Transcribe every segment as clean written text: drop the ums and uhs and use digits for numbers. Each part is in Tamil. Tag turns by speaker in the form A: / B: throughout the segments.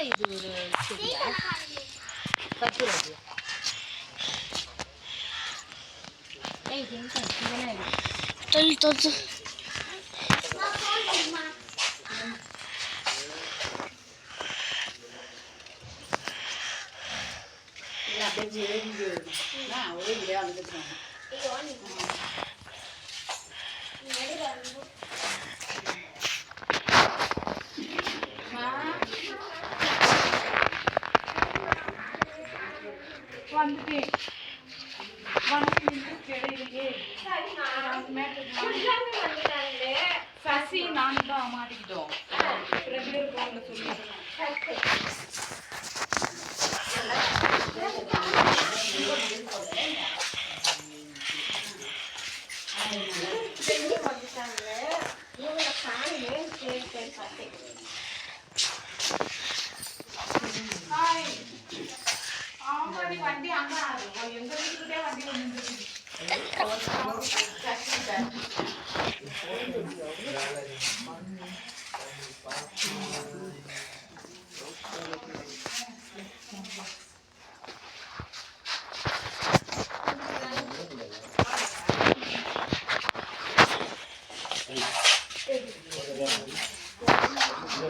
A: இது ஒரு செடியா கற்பூரவள்ளி. ஏய் ஜென்சன் இதெல்லாம் எடு.
B: தள்ளி தள்ளி
A: ஒரே விளையா வந்துட்டு சசி நானும் தான் மாட்டிக்கிட்டோம். வண்டி அங்க எங்க வீட்டுக்கிட்டே வண்டி வந்து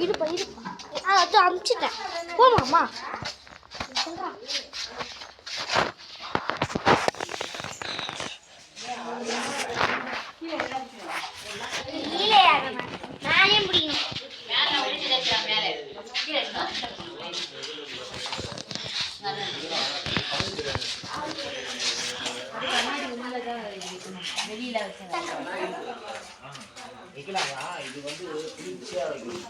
B: இருப்பா இருப்பா. அது அமுச்சிட்டேன் போமாம்மா. நானே முடியும்.
A: வெளியில
C: வைக்கலாமா? இது வந்து குளிர்ச்சியா வைக்கணும்.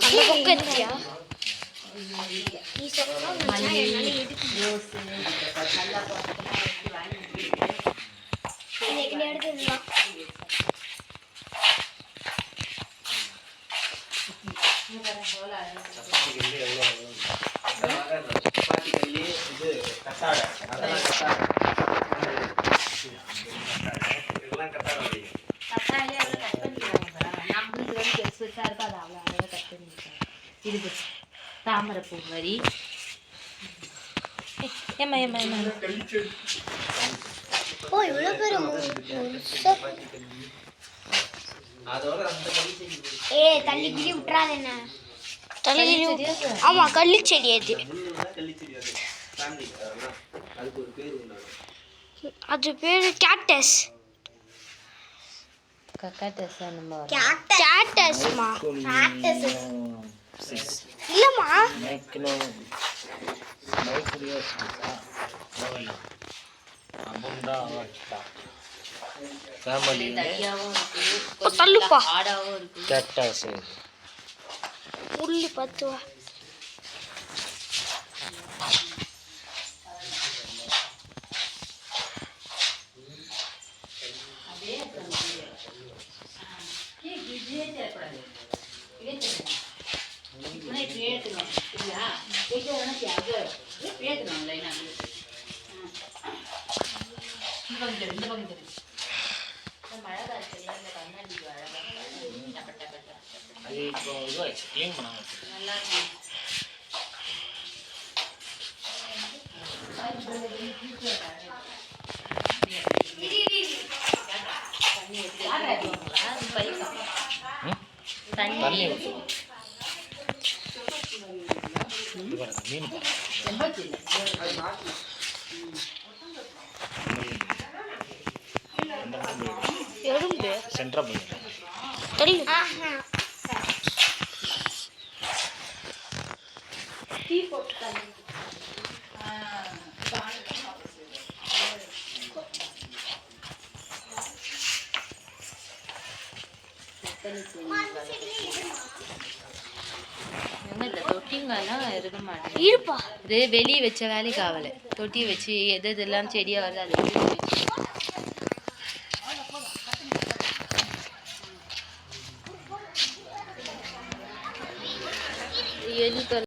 B: அந்த பக்கம் இருக்கியா? நீ சொன்னா எடுத்துடலாம்.
A: இது தாமரைப்பூ மாதிரி.
B: ஏமா ஏமா ஏமா ஓ இவ்வளோ பேர் தள்ளி கிளி விட்டுறாது என்ன தள்ளி. ஆமா கள்ளி செடி அது. அது பேரு கேக்டஸ்.
A: கக்காட்டஸ்
B: கேக்டஸ்மா. இல்லம்மா தள்ளுப்பா உள்ளி 10 ரூபா.
C: சென்ட்ரா
B: தள்ளி
A: டீ போட்டு தண்ணி.
D: இந்த தொட்டிங்கெல்லாம் இருக்க மாட்டேங்குது.
B: இருப்பா
D: இது வெளியே வச்ச வேலைக்கு ஆகலை. தொட்டி வச்சு எது எதெல்லாம் செடியாக வருது அதை